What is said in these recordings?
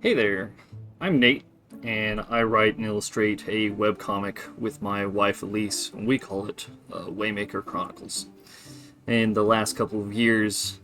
Hey there, I'm Nate, and I write and illustrate a webcomic with my wife Elise, and we call it Waymaker Chronicles. In the last couple of years,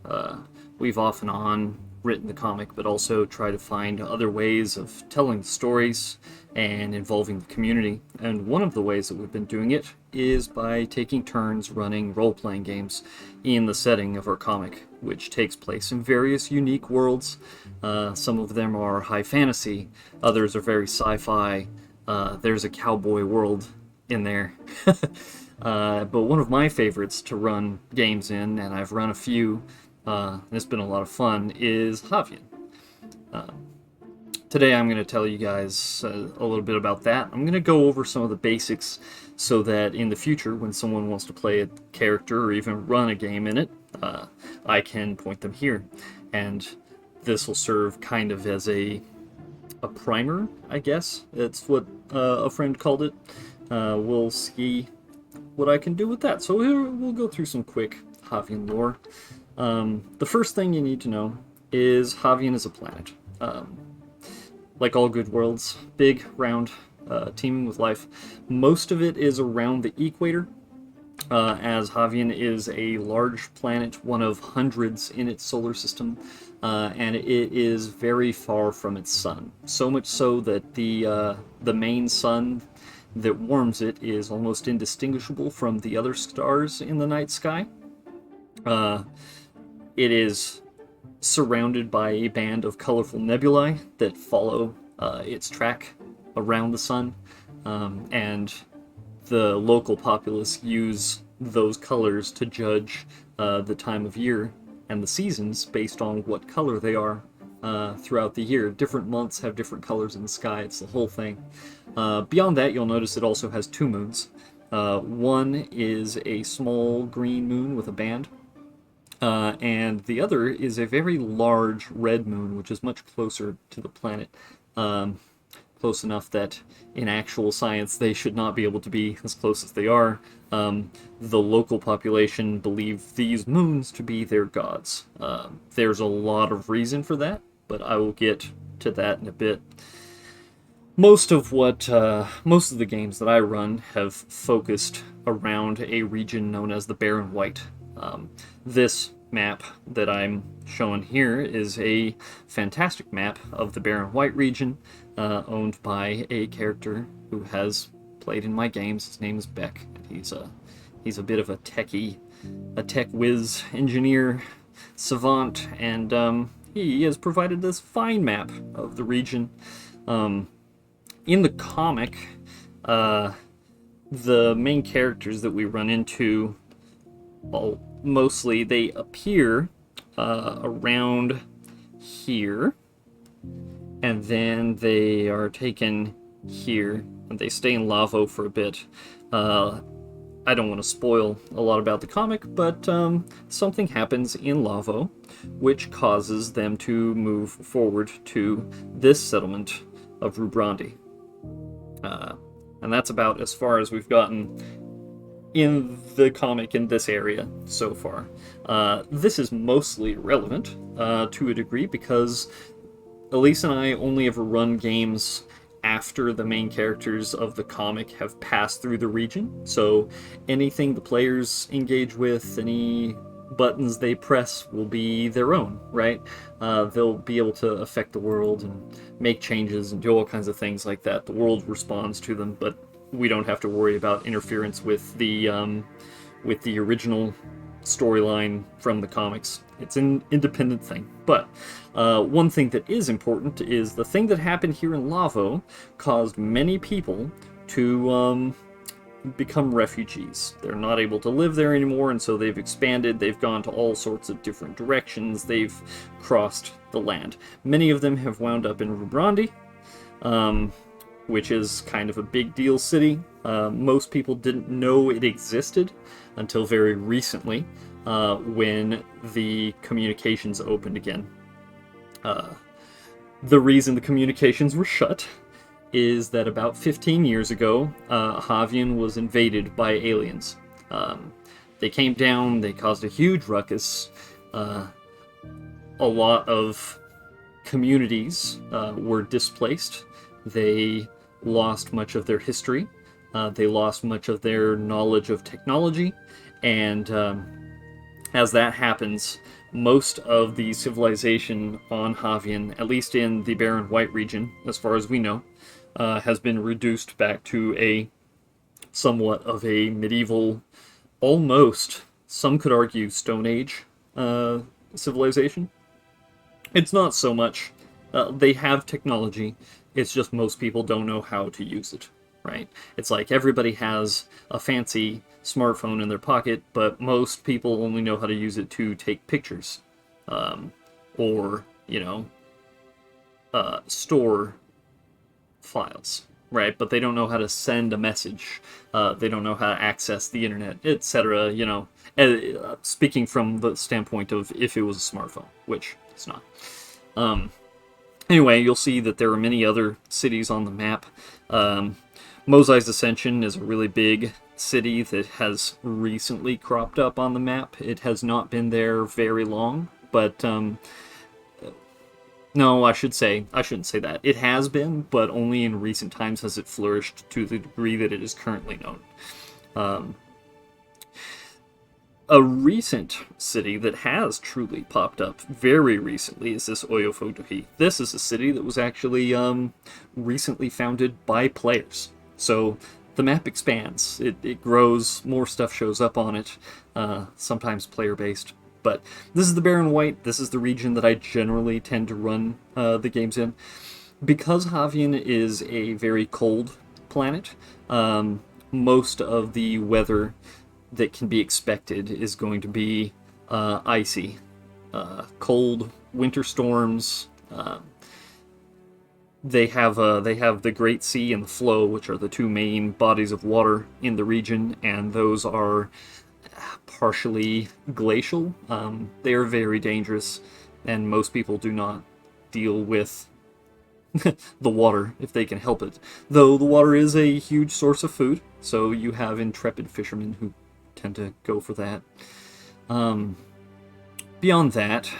we've off and on written the comic, but also try to find other ways of telling the stories and involving the community. And one of the ways that we've been doing it is by taking turns running role-playing games in the setting of our comic, which takes place in various unique worlds. Some of them are high fantasy, others are very sci-fi. There's a cowboy world in there. But one of my favorites to run games in, and I've run a few, and it's been a lot of fun, is Havien. Today I'm going to tell you guys a little bit about that. I'm going to go over some of the basics so that in the future, when someone wants to play a character or even run a game in it, I can point them here. And this will serve kind of as a primer, I guess. It's what a friend called it. We'll see what I can do with that. So we'll go through some quick Havien lore. The first thing you need to know is Havien is a planet. Like all good worlds, big, round, teeming with life. Most of it is around the equator, as Havien is a large planet, one of hundreds in its solar system, and it is very far from its sun. So much so that the main sun that warms it is almost indistinguishable from the other stars in the night sky. It is surrounded by a band of colorful nebulae that follow its track around the sun, and the local populace use those colors to judge the time of year and the seasons based on what color they are throughout the year. Different months have different colors in the sky. It's the whole thing. Beyond that, you'll notice it also has two moons. One is a small green moon with a band, and the other is a very large red moon, which is much closer to the planet. Close enough that in actual science they should not be able to be as close as they are. The local population believe these moons to be their gods. There's a lot of reason for that, but I will get to that in a bit. Most of the games that I run have focused around a region known as the Barren White. This map that I'm showing here is a fantastic map of the Barren White region, owned by a character who has played in my games. His name is Beck. He's a bit of a techie, a tech whiz engineer savant, and he has provided this fine map of the region. In the comic, the main characters that we run into, well, mostly they appear around here, and then they are taken here, and they stay in Lavo for a bit. I don't want to spoil a lot about the comic, but something happens in Lavo which causes them to move forward to this settlement of Rubrandi. And that's about as far as we've gotten in the comic in this area so far. This is mostly relevant to a degree because Elise and I only ever run games after the main characters of the comic have passed through the region. So anything the players engage with, any buttons they press will be their own, right? They'll be able to affect the world and make changes and do all kinds of things like that. The world responds to them, but we don't have to worry about interference with the original storyline from the comics. It's an independent thing. But one thing that is important is the thing that happened here in Lavo caused many people to become refugees. They're not able to live there anymore, and so they've expanded. They've gone to all sorts of different directions. They've crossed the land. Many of them have wound up in Rubrandi, which is kind of a big deal city. Most people didn't know it existed until very recently, when the communications opened again. The reason the communications were shut is that about 15 years ago, Havien was invaded by aliens. They came down, they caused a huge ruckus. A lot of communities were displaced. They lost much of their history. They lost much of their knowledge of technology. And as that happens, most of the civilization on Havien, at least in the Barren White region, as far as we know, has been reduced back to a somewhat of a medieval, almost, some could argue, Stone Age civilization. It's not so much. They have technology, it's just most people don't know how to use it, right? It's like everybody has a fancy smartphone in their pocket, but most people only know how to use it to take pictures, or, store files, right? But they don't know how to send a message. They don't know how to access the internet, etc. Speaking from the standpoint of if it was a smartphone, which it's not. Anyway, you'll see that there are many other cities on the map. Mosai's Ascension is a really big city that has recently cropped up on the map. It has not been there very long, but no, I shouldn't say that. It has been, but only in recent times has it flourished to the degree that it is currently known. A recent city that has truly popped up very recently is this Oyofodohi. This is a city that was actually recently founded by players. So the map expands, it grows, more stuff shows up on it, sometimes player-based. But this is the Barren White, this is the region that I generally tend to run the games in. Because Havien is a very cold planet, most of the weather that can be expected is going to be icy. Cold winter storms. They have the Great Sea and the Flow, which are the two main bodies of water in the region, and those are partially glacial. They are very dangerous, and most people do not deal with the water if they can help it. Though the water is a huge source of food, so you have intrepid fishermen who tend to go for that. Beyond that,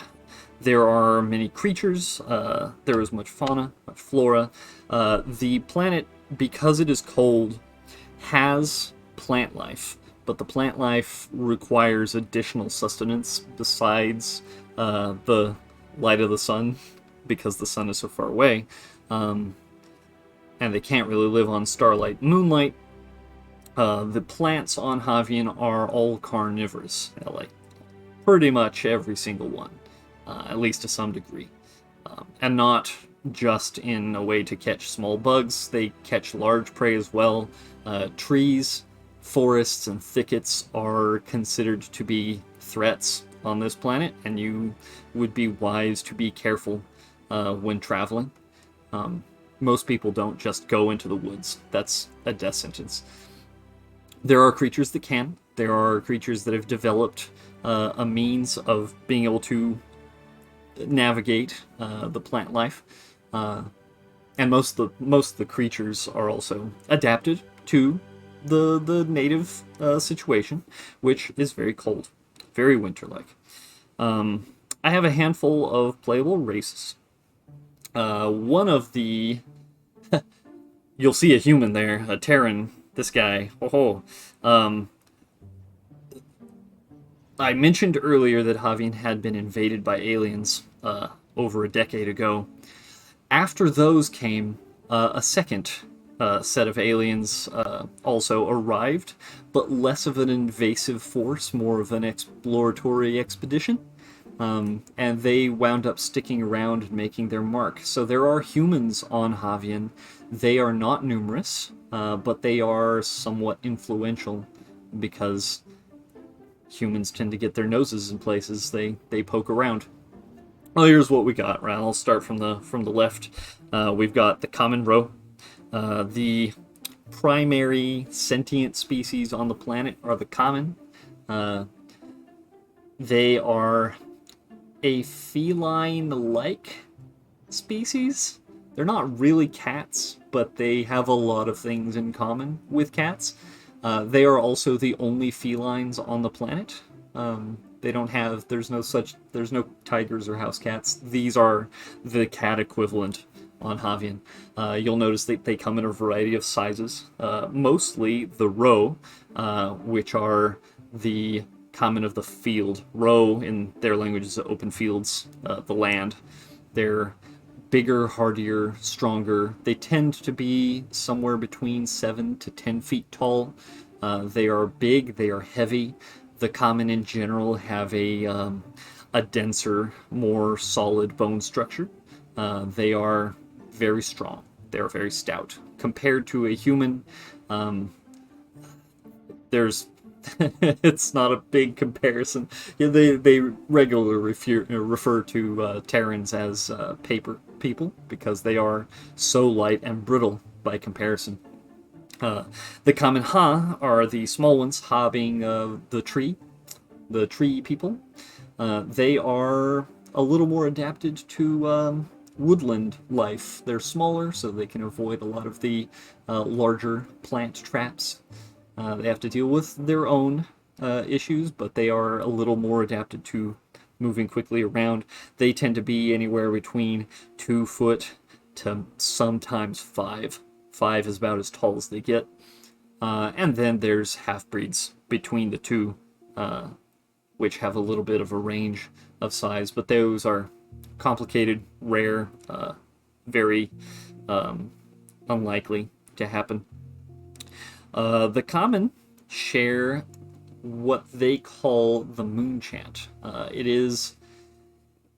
there are many creatures. There is much fauna, much flora. The planet, because it is cold, has plant life, but the plant life requires additional sustenance besides the light of the sun, because the sun is so far away, and they can't really live on starlight and moonlight. The plants on Havien are all carnivorous, like pretty much every single one, at least to some degree. And not just in a way to catch small bugs, they catch large prey as well. Trees, forests, and thickets are considered to be threats on this planet, and you would be wise to be careful when traveling. Most people don't just go into the woods. That's a death sentence. There are creatures that can. There are creatures that have developed a means of being able to navigate the plant life. And most of the creatures are also adapted to the native situation, which is very cold, very winter-like. I have a handful of playable races. One of the... You'll see a human there, a Terran. This guy, I mentioned earlier that Havien had been invaded by aliens over a decade ago. After those came, a second set of aliens also arrived, but less of an invasive force, more of an exploratory expedition. And they wound up sticking around and making their mark. So there are humans on Havien. They are not numerous, but they are somewhat influential because humans tend to get their noses in places. They poke around. Well, here's what we got, right? I'll start from the left. We've got the common roe. The primary sentient species on the planet are the common. They are a feline-like species. They're not really cats, but they have a lot of things in common with cats. They are also the only felines on the planet. They don't have, there's no tigers or house cats. These are the cat equivalent on Havien. You'll notice that they come in a variety of sizes. Mostly the roe, which are the common of the field. Roe in their language is open fields, the land. They're bigger, hardier, stronger. They tend to be somewhere between 7 to 10 feet tall. They are big, they are heavy. The common in general have a denser, more solid bone structure. They are very strong. They are very stout. Compared to a human, there's it's not a big comparison. Yeah, they regularly refer to Terrans as paper people because they are so light and brittle by comparison. The common Ha are the small ones, Ha being the tree people. They are a little more adapted to woodland life. They're smaller, so they can avoid a lot of the larger plant traps. They have to deal with their own issues, but they are a little more adapted to moving quickly around. They tend to be anywhere between 2 foot to sometimes 5. 5 is about as tall as they get. And then there's half-breeds between the two, which have a little bit of a range of size, but those are complicated, rare, very unlikely to happen. The common share what they call the moon chant. It is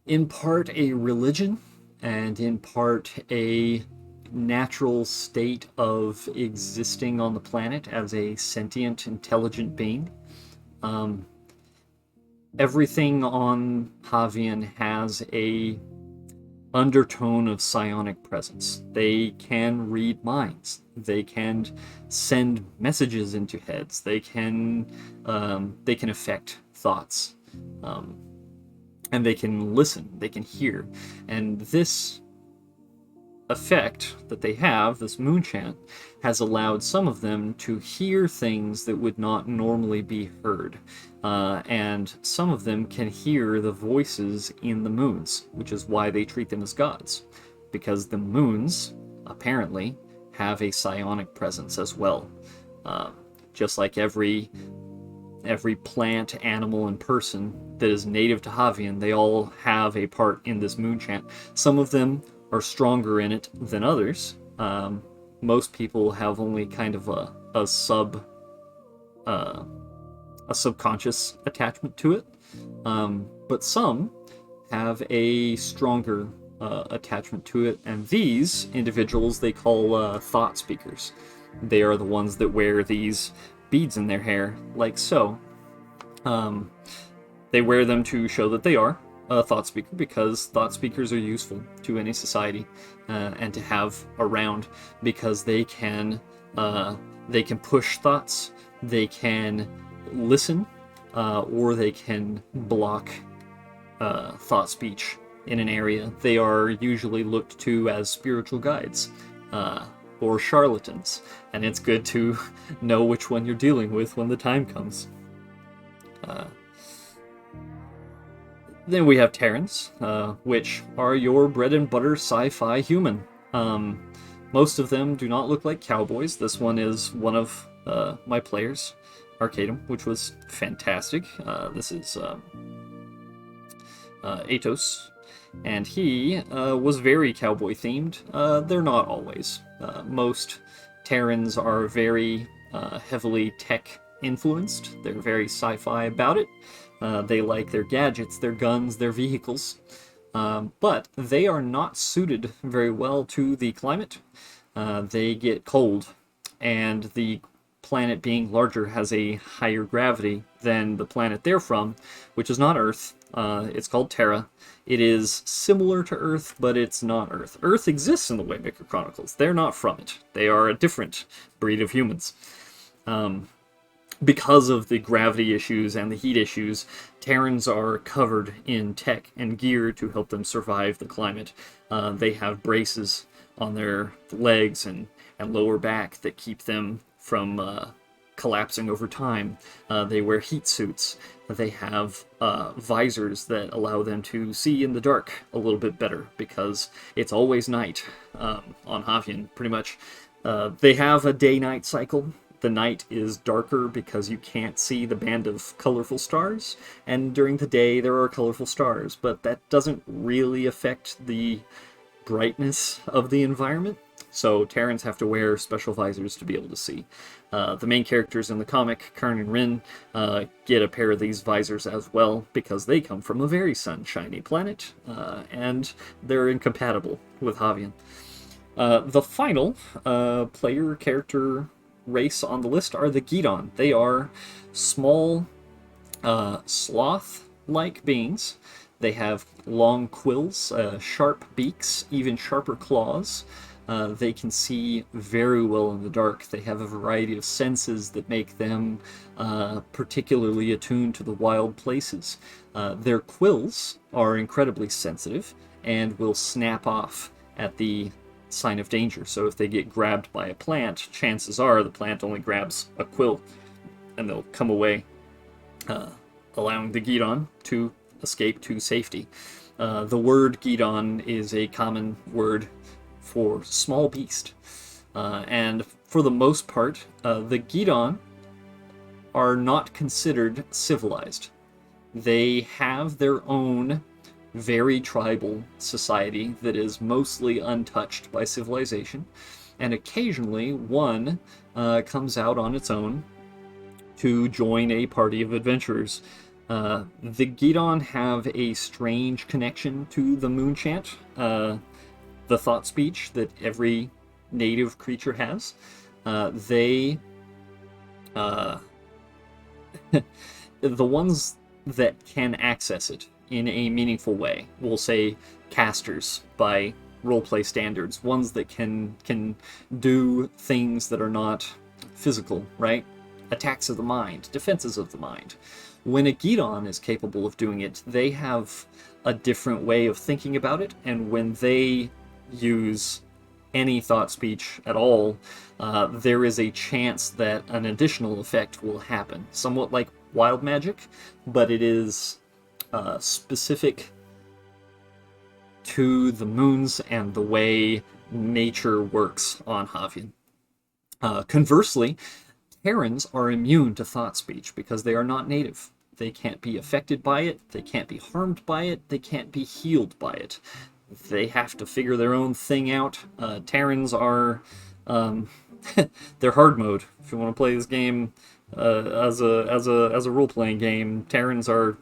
in part a religion and in part a natural state of existing on the planet as a sentient, intelligent being. Everything on Havien has a undertone of psionic presence. They can read minds. They can send messages into heads. They can affect thoughts, and they can listen. They can hear, and this effect that they have, this moon chant, has allowed some of them to hear things that would not normally be heard. And some of them can hear the voices in the moons, which is why they treat them as gods. Because the moons, apparently, have a psionic presence as well. Just like every plant, animal, and person that is native to Havien, they all have a part in this moon chant. Some of them are stronger in it than others. Most people have only kind of a subconscious attachment to it, but some have a stronger attachment to it, and these individuals they call thought speakers. They are the ones that wear these beads in their hair, like so. They wear them to show that they are a thought speaker, because thought speakers are useful to any society and to have around, because they can push thoughts, they can listen, or they can block thought speech in an area. They are usually looked to as spiritual guides or charlatans, and it's good to know which one you're dealing with when the time comes. Then we have Terrans, which are your bread and butter sci-fi human. Most of them do not look like cowboys. This one is one of my players, Arcadum, which was fantastic. This is Atos, and he was very cowboy themed. They're not always. Most Terrans are very heavily tech influenced. They're very sci-fi about it. They like their gadgets, their guns, their vehicles, but they are not suited very well to the climate. They get cold, and the planet being larger has a higher gravity than the planet they're from, which is not Earth. It's called Terra. It is similar to Earth, but it's not Earth. Earth exists in the Waymaker Chronicles. They're not from it. They are a different breed of humans. Because of the gravity issues and the heat issues, Terrans are covered in tech and gear to help them survive the climate. They have braces on their legs and lower back that keep them from collapsing over time. They wear heat suits. They have visors that allow them to see in the dark a little bit better because it's always night on Havien, pretty much. They have a day-night cycle. The night is darker because you can't see the band of colorful stars, and during the day there are colorful stars, but that doesn't really affect the brightness of the environment. So Terrans have to wear special visors to be able to see. The main characters in the comic, Karn and Rin, get a pair of these visors as well because they come from a very sunshiny planet, and they're incompatible with Havien. The final player character race on the list are the Gidon. They are small, sloth-like beings. They have long quills, sharp beaks, even sharper claws. They can see very well in the dark. They have a variety of senses that make them particularly attuned to the wild places. Their quills are incredibly sensitive and will snap off at the sign of danger. So if they get grabbed by a plant, chances are the plant only grabs a quill and they'll come away, allowing the Gidon to escape to safety. The word Gidon is a common word for small beast. And for the most part, the Gidon are not considered civilized. They have their own very tribal society that is mostly untouched by civilization, and occasionally one comes out on its own to join a party of adventurers. The Gidon have a strange connection to the moon chant, the thought speech that every native creature has. The ones that can access it in a meaningful way, we'll say casters by roleplay standards, ones that can do things that are not physical, right? Attacks of the mind, defenses of the mind. When a Gidon is capable of doing it, they have a different way of thinking about it, and when they use any thought speech at all, there is a chance that an additional effect will happen. Somewhat like wild magic, but it is specific to the moons and the way nature works on Havien. Conversely, Terrans are immune to thought speech because they are not native. They can't be affected by it, they can't be harmed by it, they can't be healed by it. They have to figure their own thing out. Terrans are... they're hard mode. If you want to play this game as a role-playing game, Terrans are...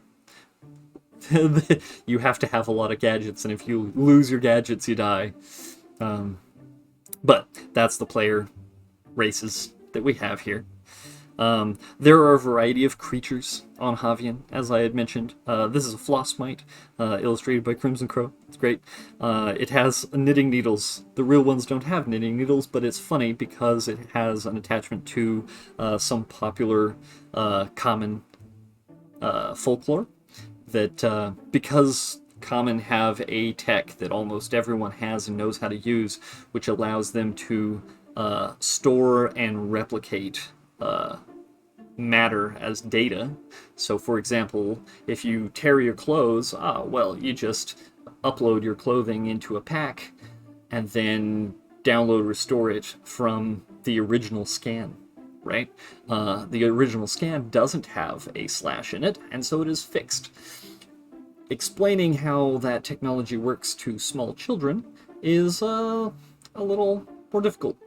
you have to have a lot of gadgets, and if you lose your gadgets, you die. But that's the player races that we have here. There are a variety of creatures on Havien, as I had mentioned. This is a flossmite, illustrated by Crimson Crow. It's great. It has knitting needles. The real ones don't have knitting needles, but it's funny because it has an attachment to some popular common folklore. That because Common have a tech that almost everyone has and knows how to use, which allows them to store and replicate matter as data. So for example, if you tear your clothes, well, you just upload your clothing into a pack and then download, restore it from the original scan, right? The original scan doesn't have a slash in it, and so it is fixed. Explaining how that technology works to small children is a little more difficult.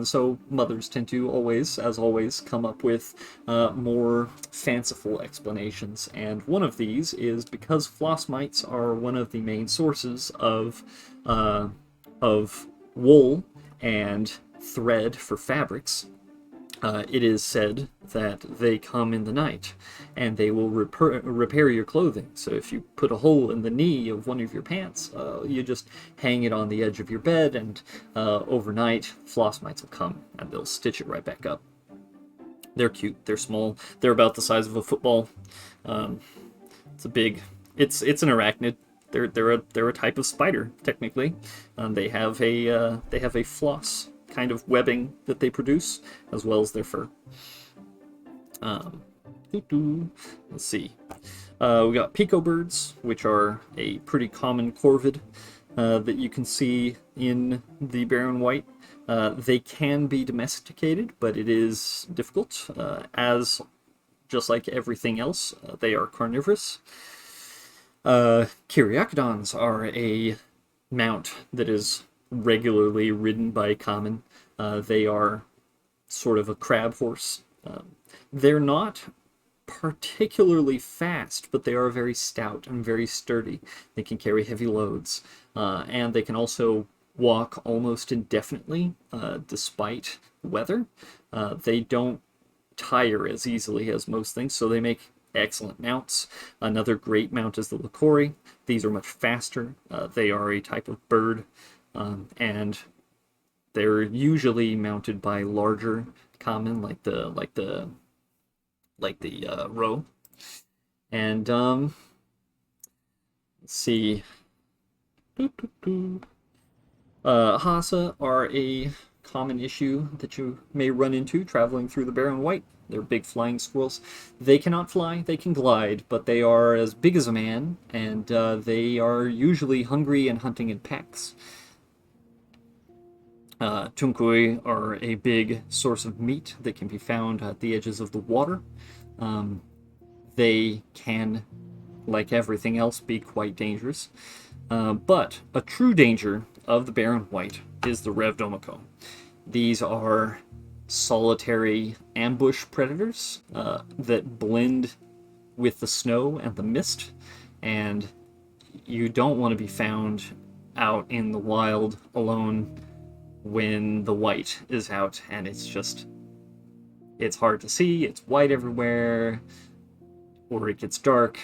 So mothers tend to always, as always, come up with more fanciful explanations. And one of these is because flossmites are one of the main sources of wool and thread for fabrics. It is said that they come in the night and they will repair your clothing. So if you put a hole in the knee of one of your pants, you just hang it on the edge of your bed, and overnight floss mites will come and they'll stitch it right back up. They're cute, they're small, they're about the size of a football. It's an arachnid. They're a type of spider, technically. They have a floss kind of webbing that they produce, as well as their fur. Let's see. We got pico birds, which are a pretty common corvid that you can see in the Barren White. They can be domesticated, but it is difficult. As just like everything else, they are carnivorous. Kyriakodons are a mount that is regularly ridden by common. They are sort of a crab horse. They're not particularly fast, but they are very stout and very sturdy. They can carry heavy loads, and they can also walk almost indefinitely despite weather. They don't tire as easily as most things, so they make excellent mounts. Another great mount is the Licori. These are much faster. They are a type of bird, and they're usually mounted by larger common, like the roe. And let's see. Hassa are a common issue that you may run into traveling through the Barren White. They're big flying squirrels. They cannot fly, they can glide, but they are as big as a man, and they are usually hungry and hunting in packs. Tunkui are a big source of meat that can be found at the edges of the water. They can, like everything else, be quite dangerous. But a true danger of the Barren White is the Revdomiko. These are solitary ambush predators that blend with the snow and the mist, and you don't want to be found out in the wild alone when the white is out, and it's hard to see, it's white everywhere, or it gets dark,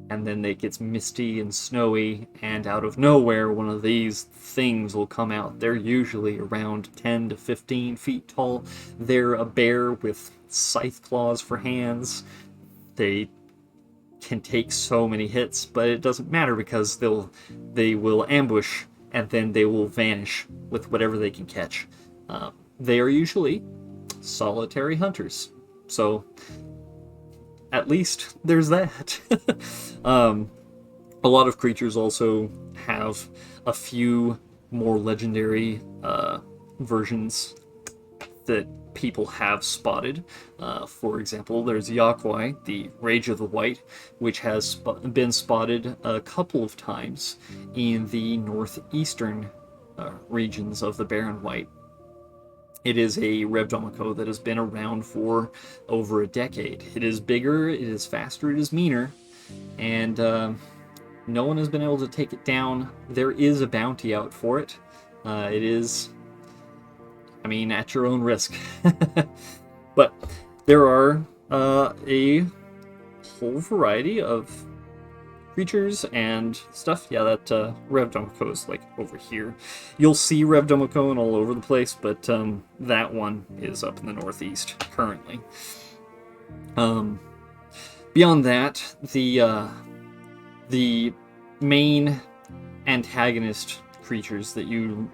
and then it gets misty and snowy, and out of nowhere one of these things will come out. They're usually around 10 to 15 feet tall. They're a bear with scythe claws for hands. They can take so many hits, but it doesn't matter because they will ambush and then they will vanish with whatever they can catch. They are usually solitary hunters, so at least there's that. A lot of creatures also have a few more legendary versions that people have spotted. For example, there's Yakwai, the Rage of the White, which has been spotted a couple of times in the northeastern regions of the Barren White. It is a Revdomiko that has been around for over a decade. It is bigger, it is faster, it is meaner, and no one has been able to take it down. There is a bounty out for it. It is, at your own risk. But there are a whole variety of creatures and stuff. Yeah, that Revdomiko is like over here. You'll see Revdomiko all over the place, but that one is up in the northeast currently. Beyond that, the main antagonist creatures that you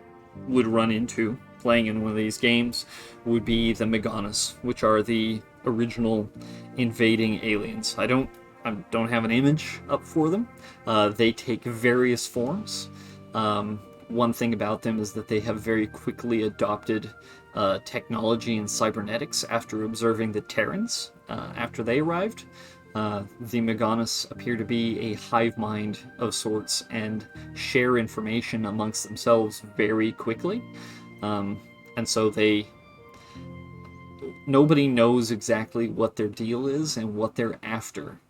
would run into playing in one of these games would be the Meganos, which are the original invading aliens. I don't have an image up for them. They take various forms. One thing about them is that they have very quickly adopted technology and cybernetics after observing the Terrans after they arrived. The Meganos appear to be a hive mind of sorts and share information amongst themselves very quickly. And so nobody knows exactly what their deal is and what they're after.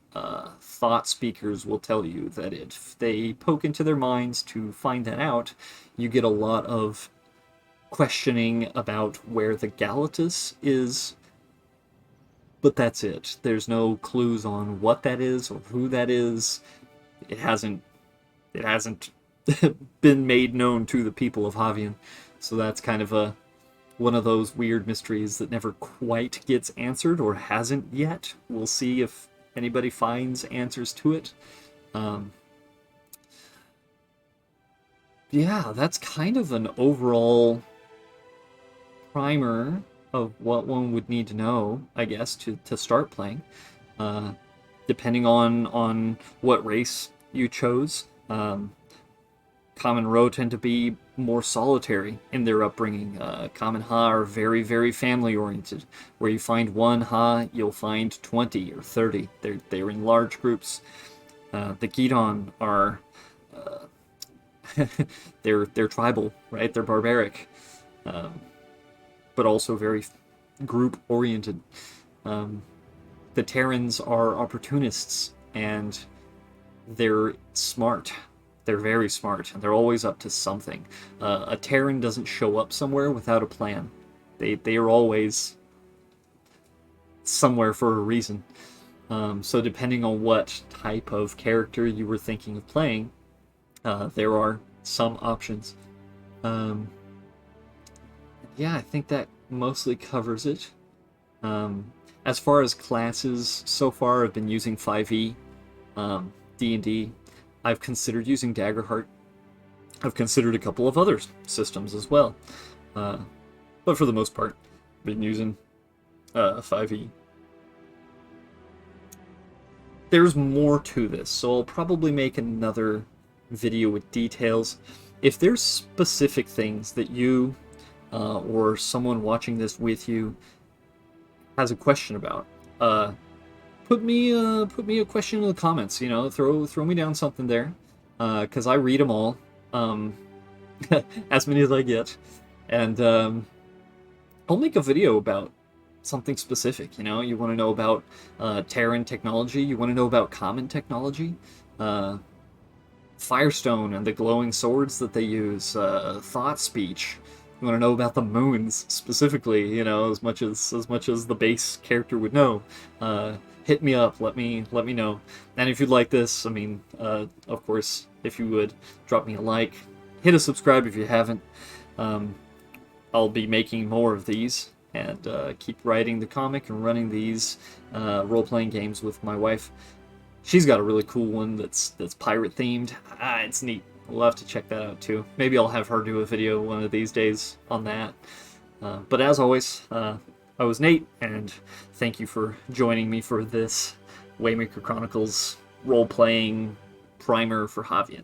Thought speakers will tell you that if they poke into their minds to find that out, you get a lot of questioning about where the Galatus is, but that's it. There's no clues on what that is or who that is. It hasn't been made known to the people of Havien, so that's kind of one of those weird mysteries that never quite gets answered or hasn't yet. We'll see if anybody finds answers to it. Yeah, that's kind of an overall primer of what one would need to know, I guess, to start playing. Uh, Depending on what race you chose. Common Ro tend to be more solitary in their upbringing. Common Ha are very, very family oriented. Where you find one Ha, you'll find 20 or 30. They're in large groups. The Gidon are they're tribal, right? They're barbaric, but also very group oriented. The Terrans are opportunists, and they're smart. They're very smart, and they're always up to something. A Terran doesn't show up somewhere without a plan. They are always somewhere for a reason. So depending on what type of character you were thinking of playing, there are some options. Yeah, I think that mostly covers it. As far as classes, so far I've been using 5e, D&D. I've considered using Daggerheart. I've considered a couple of other systems as well. But for the most part, I've been using 5e. There's more to this, so I'll probably make another video with details. If there's specific things that you or someone watching this with you has a question about, put me a question in the comments. You know, throw me down something there, because I read them all, as many as I get, and I'll make a video about something specific. You know, you want to know about Terran technology, you want to know about common technology, Firestone and the glowing swords that they use, thought speech. You want to know about the moons specifically, you know, as much as the base character would know. Hit me up, let me know. And if you'd like this, I mean, of course, if you would drop me a like, hit a subscribe if you haven't. I'll be making more of these, and keep writing the comic and running these role-playing games with my wife. She's got a really cool one that's pirate themed. It's neat. We'll have to check that out too. Maybe I'll have her do a video one of these days on that. But as always, I was Nate, and thank you for joining me for this Waymaker Chronicles role-playing primer for Havien.